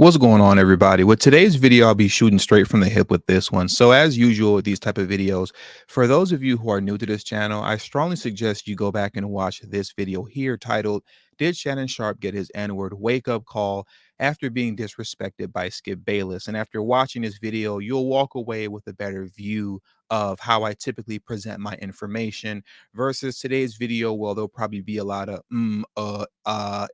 What's going on, everybody? With today's video, I'll be shooting straight from the hip with this one. So as usual with these type of videos, for those of you who are new to this channel, I strongly suggest you go back and watch this video here titled, "Did Shannon Sharp Get His N-Word Wake-Up Call After Being Disrespected by Skip Bayless?" And after watching this video, you'll walk away with a better view of how I typically present my information versus today's video. Well, there'll probably be a lot of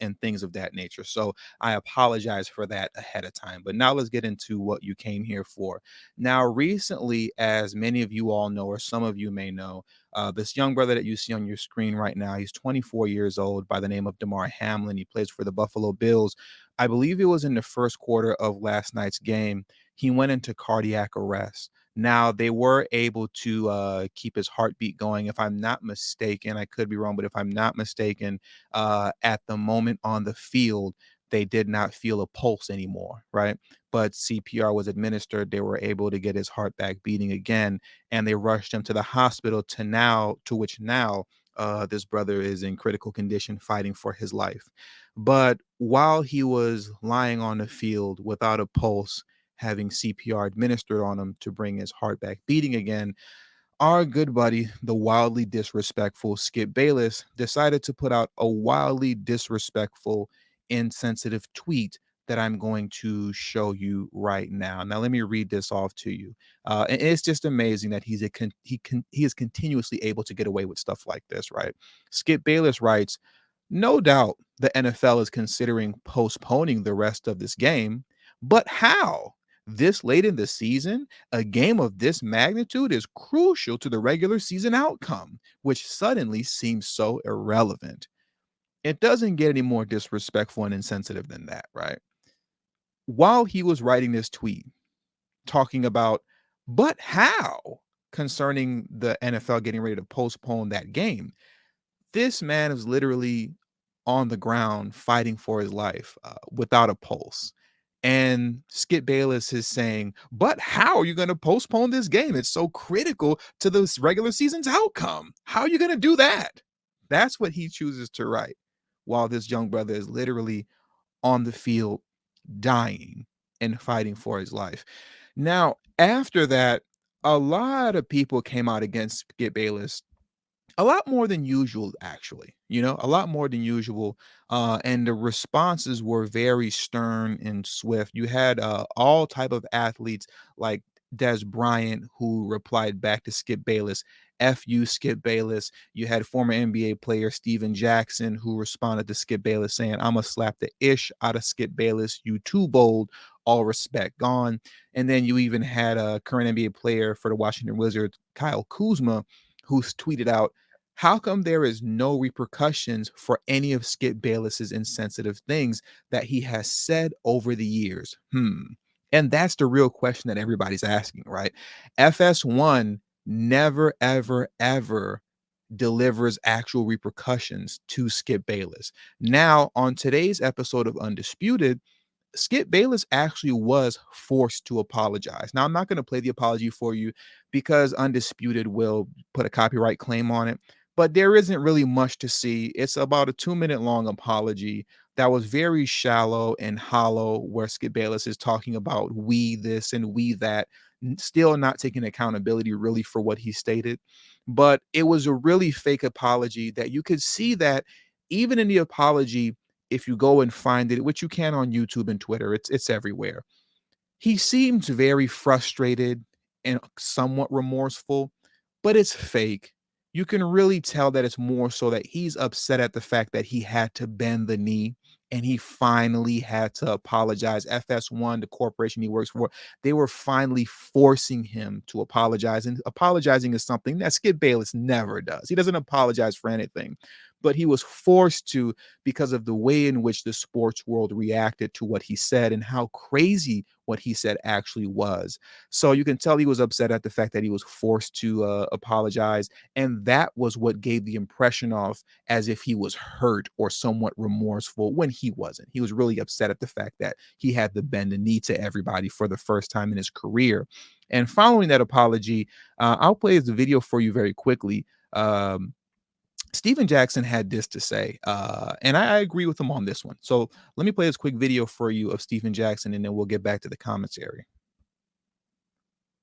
and things of that nature. So I apologize for that ahead of time. But now let's get into what you came here for. Now, recently, as many of you all know, or some of you may know, this young brother that you see on your screen right now, he's 24 years old by the name of Damar Hamlin. He plays for the Buffalo Bills. I believe it was in the first quarter of last night's game. He went into cardiac arrest. Now, they were able to keep his heartbeat going. If I'm not mistaken, I could be wrong, but if I'm not mistaken, at the moment on the field, they did not feel a pulse anymore, right? But CPR was administered. They were able to get his heart back beating again, and they rushed him to the hospital to which now this brother is in critical condition fighting for his life. But while he was lying on the field without a pulse, having CPR administered on him to bring his heart back beating again, our good buddy, the wildly disrespectful Skip Bayless, decided to put out a wildly disrespectful, insensitive tweet that I'm going to show you right now. Now, let me read this off to you. And it's just amazing that he is continuously able to get away with stuff like this, right? Skip Bayless writes, "No doubt the NFL is considering postponing the rest of this game, but how? This late in the season, a game of this magnitude is crucial to the regular season outcome, which suddenly seems so irrelevant." It doesn't get any more disrespectful and insensitive than that, right? While he was writing this tweet talking about, but how, concerning the NFL getting ready to postpone that game, this man is literally on the ground fighting for his life without a pulse. And Skip Bayless is saying, but how are you going to postpone this game? It's so critical to this regular season's outcome. How are you going to do that? That's what he chooses to write while this young brother is literally on the field dying and fighting for his life. Now, after that, a lot of people came out against Skip Bayless, a lot more than usual, actually, a lot more than usual. And the responses were very stern and swift. You had all type of athletes like Des Bryant, who replied back to Skip Bayless, "F you, Skip Bayless." You had former NBA player Steven Jackson, who responded to Skip Bayless saying, "I'm going to slap the ish out of Skip Bayless. You too bold. All respect gone." And then you even had a current NBA player for the Washington Wizards, Kyle Kuzma, who's tweeted out, "How come there is no repercussions for any of Skip Bayless's insensitive things that he has said over the years?" And that's the real question that everybody's asking, right? FS1 never, ever, ever delivers actual repercussions to Skip Bayless. Now, on today's episode of Undisputed, Skip Bayless actually was forced to apologize. Now, I'm not going to play the apology for you because Undisputed will put a copyright claim on it, but there isn't really much to see. It's about a 2-minute long apology that was very shallow and hollow, where Skip Bayless is talking about we this and we that, still not taking accountability really for what he stated. But it was a really fake apology that you could see that even in the apology, if you go and find it, which you can on YouTube and Twitter, it's everywhere. He seems very frustrated and somewhat remorseful, but it's fake. You can really tell that it's more so that he's upset at the fact that he had to bend the knee and he finally had to apologize. FS1, the corporation he works for, they were finally forcing him to apologize. And apologizing is something that Skip Bayless never does. He doesn't apologize for anything, but he was forced to because of the way in which the sports world reacted to what he said and how crazy what he said actually was. So you can tell he was upset at the fact that he was forced to apologize. And that was what gave the impression off as if he was hurt or somewhat remorseful when he wasn't. He was really upset at the fact that he had to bend the knee to everybody for the first time in his career. And following that apology, I'll play the video for you very quickly. Steven Jackson had this to say, and I agree with him on this one. So let me play this quick video for you of Steven Jackson, and then we'll get back to the commentary.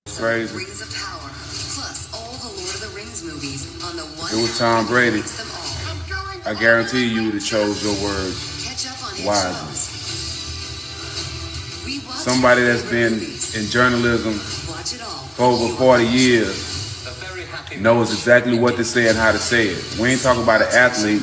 Crazy. Rings of Power, plus all the Lord of the Rings movies on the one. It was Tom Brady. Them all. I guarantee you would have chose your words Catch up on his wisely. shows. Rewatch Somebody your that's favorite been movies. in journalism Watch it all. for over 40 years knows exactly what to say and how to say it. We ain't talking about an athlete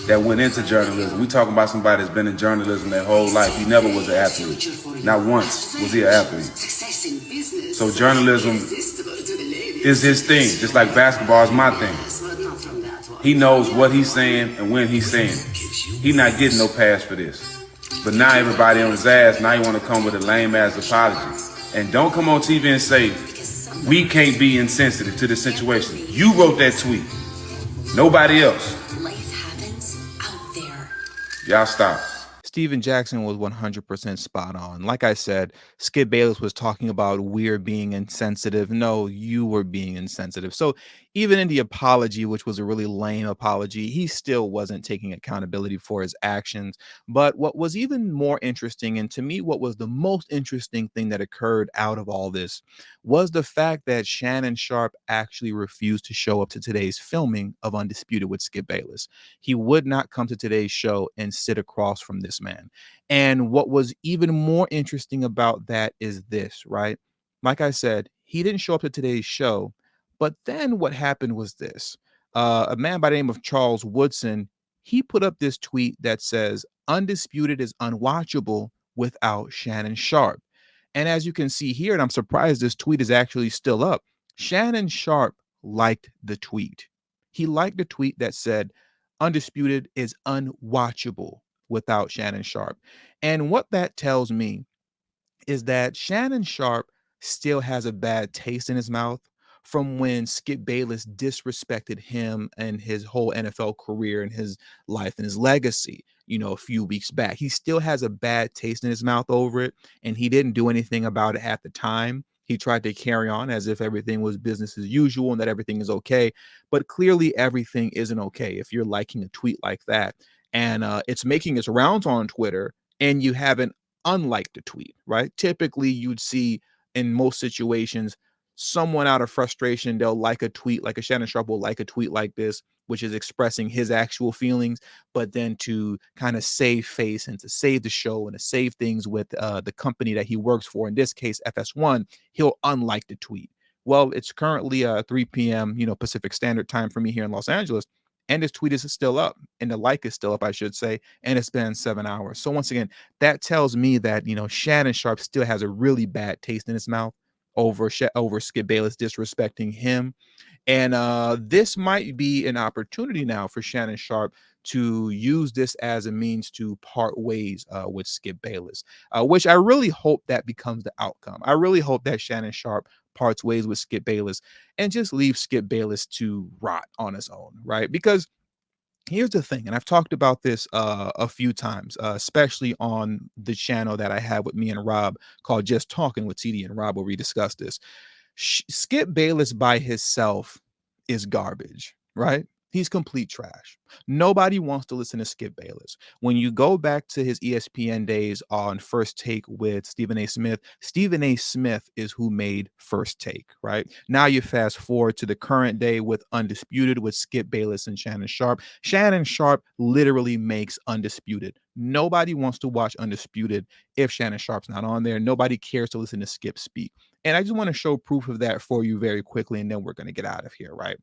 that went into journalism. We talking about somebody that's been in journalism their whole life. He never was an athlete. Not once was he an athlete. Success in business. So journalism Irresistible to the ladies. is his thing, just like basketball is my thing. Yes, but not from that one. He knows what he's saying and when he's saying it. He not getting no pass for this. But now everybody on his ass, now you want to come with a lame ass apology. And don't come on TV and say, we can't be insensitive to this situation. You wrote that tweet. Nobody else. Life happens out there. Y'all stop. Steven Jackson was 100% spot on. Like I said, Skip Bayless was talking about we're being insensitive. No, you were being insensitive. So even in the apology, which was a really lame apology, he still wasn't taking accountability for his actions. But what was even more interesting, and to me, what was the most interesting thing that occurred out of all this, was the fact that Shannon Sharp actually refused to show up to today's filming of Undisputed with Skip Bayless. He would not come to today's show and sit across from this man. And what was even more interesting about that is this, right? Like I said, he didn't show up to today's show, but then what happened was this. A man by the name of Charles Woodson, he put up this tweet that says, Undisputed is unwatchable without Shannon Sharp. And as you can see here, and I'm surprised this tweet is actually still up, Shannon Sharp liked the tweet. He liked the tweet that said, Undisputed is unwatchable without Shannon Sharp. And what that tells me is that Shannon Sharp still has a bad taste in his mouth from when Skip Bayless disrespected him and his whole NFL career and his life and his legacy, a few weeks back. He still has a bad taste in his mouth over it, and he didn't do anything about it at the time. He tried to carry on as if everything was business as usual and that everything is okay. But clearly, everything isn't okay if you're liking a tweet like that. And it's making its rounds on Twitter, and you haven't unliked the tweet, right? Typically, you'd see in most situations, someone out of frustration, they'll like a tweet, like a Shannon Sharp will like a tweet like this, which is expressing his actual feelings, but then to kind of save face and to save the show and to save things with the company that he works for, in this case, FS1, he'll unlike the tweet. Well, it's currently 3 p.m., Pacific Standard Time for me here in Los Angeles, and this tweet is still up, and the like is still up, I should say, and it's been 7 hours. So once again, that tells me that, Shannon Sharp still has a really bad taste in his mouth over Skip Bayless disrespecting him. And this might be an opportunity now for Shannon Sharp to use this as a means to part ways with Skip Bayless, which I really hope that becomes the outcome. I really hope that Shannon Sharp parts ways with Skip Bayless and just leaves Skip Bayless to rot on his own, right? Because here's the thing, and I've talked about this a few times, especially on the channel that I have with me and Rob called Just Talking with TD and Rob, where we discuss this. Skip Bayless by himself is garbage, right? He's complete trash. Nobody wants to listen to Skip Bayless. When you go back to his ESPN days on First Take with Stephen A. Smith is who made First Take, right? Now you fast forward to the current day with Undisputed with Skip Bayless and Shannon Sharp. Shannon Sharp literally makes Undisputed. Nobody wants to watch Undisputed if Shannon Sharp's not on there. Nobody cares to listen to Skip speak. And I just want to show proof of that for you very quickly, and then we're going to get out of here, right?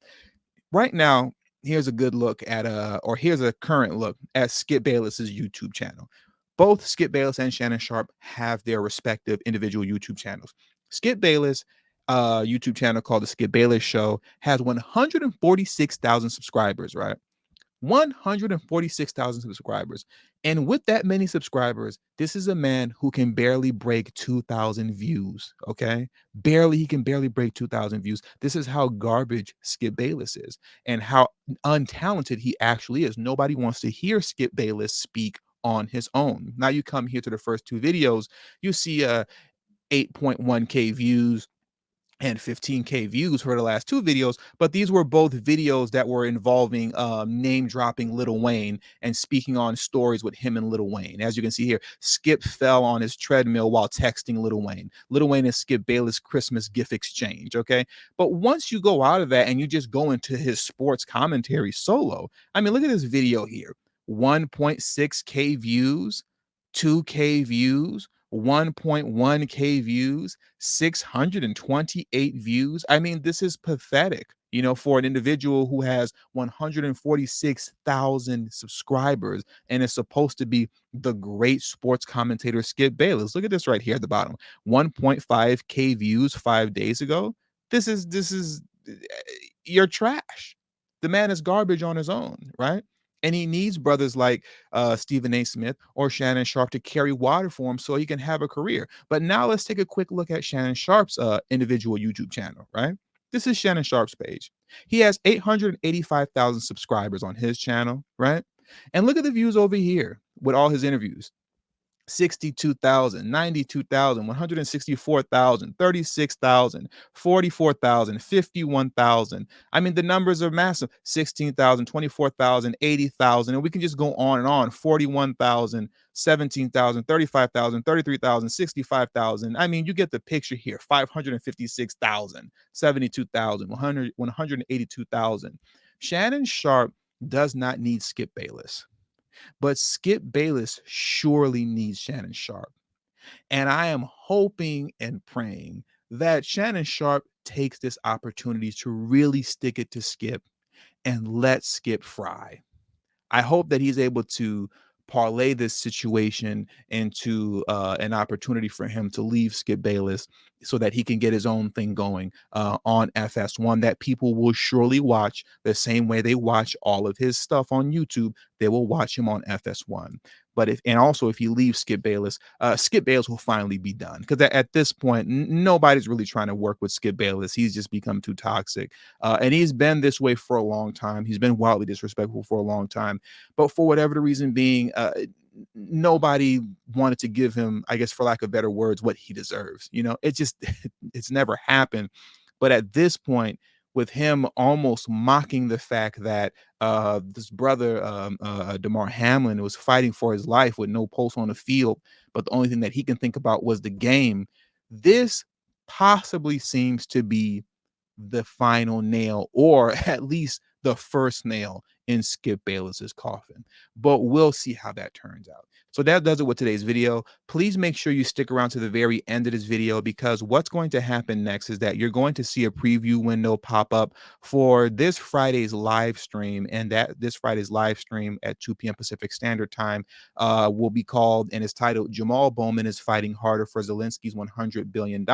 Right now, here's a good look at here's a current look at Skip Bayless's YouTube channel. Both Skip Bayless and Shannon Sharp have their respective individual YouTube channels. Skip Bayless YouTube channel called The Skip Bayless Show has 146,000 subscribers, right? 146,000 subscribers. And with that many subscribers, this is a man who can barely break 2,000 views. Okay. He can barely break 2,000 views. This is how garbage Skip Bayless is and how untalented he actually is. Nobody wants to hear Skip Bayless speak on his own. Now you come here to the first two videos, you see 8.1K views, and 15K views for the last two videos, but these were both videos that were involving name dropping Lil Wayne and speaking on stories with him and Lil Wayne. As you can see here, Skip fell on his treadmill while texting Lil Wayne. Lil Wayne and Skip Bayless Christmas gift exchange. Okay, but once you go out of that and you just go into his sports commentary solo, I mean, look at this video here: 1.6K views, 2K views, 1.1K views, 628 views. I mean, this is pathetic, for an individual who has 146,000 subscribers and is supposed to be the great sports commentator Skip Bayless. Look at this right here at the bottom: 1.5K views 5 days ago. This is you're trash. The man is garbage on his own, right? And he needs brothers like Stephen A. Smith or Shannon Sharp to carry water for him so he can have a career. But now let's take a quick look at Shannon Sharp's individual YouTube channel, right? This is Shannon Sharp's page. He has 885,000 subscribers on his channel, right? And look at the views over here with all his interviews: 62,000, 92,000, 164,000, 36,000, 44,000, 51,000. I mean, the numbers are massive: 16,000, 24,000, 80,000, and we can just go on and on: 41,000, 17,000, 35,000, 33,000, 65,000. I mean, you get the picture here: 556,000, 72,000, 182,000. Shannon Sharp does not need Skip Bayless, but Skip Bayless surely needs Shannon Sharp. And I am hoping and praying that Shannon Sharp takes this opportunity to really stick it to Skip and let Skip fry. I hope that he's able to parlay this situation into an opportunity for him to leave Skip Bayless so that he can get his own thing going on FS1 that people will surely watch the same way they watch all of his stuff on YouTube. They will watch him on FS1. But if he leaves Skip Bayless will finally be done, because at this point nobody's really trying to work with Skip Bayless. He's just become too toxic, and he's been this way for a long time. He's been wildly disrespectful for a long time, but for whatever the reason being, nobody wanted to give him, I guess for lack of better words, what he deserves. It just it's never happened. But at this point, with him almost mocking the fact that this brother, Damar Hamlin, was fighting for his life with no pulse on the field, but the only thing that he can think about was the game. This possibly seems to be the final nail, or at least the first nail in Skip Bayless's coffin. But we'll see how that turns out. So that does it with today's video. Please make sure you stick around to the very end of this video, because what's going to happen next is that you're going to see a preview window pop up for this Friday's live stream, and that this Friday's live stream at 2 p.m. Pacific Standard Time will be called and is titled "Jamal Bowman is Fighting Harder for Zelensky's $100 billion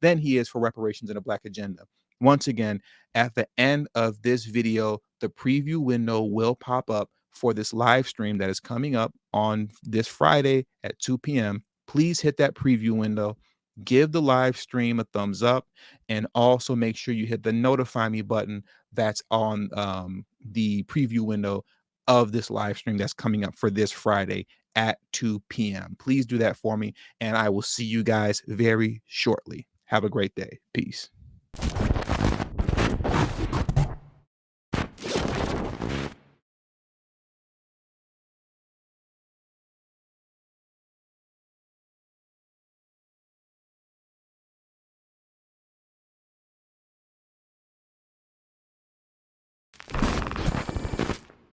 than he is for reparations and a Black agenda." Once again, at the end of this video, the preview window will pop up for this live stream that is coming up on this Friday at 2 p.m. Please hit that preview window, give the live stream a thumbs up, and also make sure you hit the notify me button that's on the preview window of this live stream that's coming up for this Friday at 2 p.m. Please do that for me, and I will see you guys very shortly. Have a great day. Peace.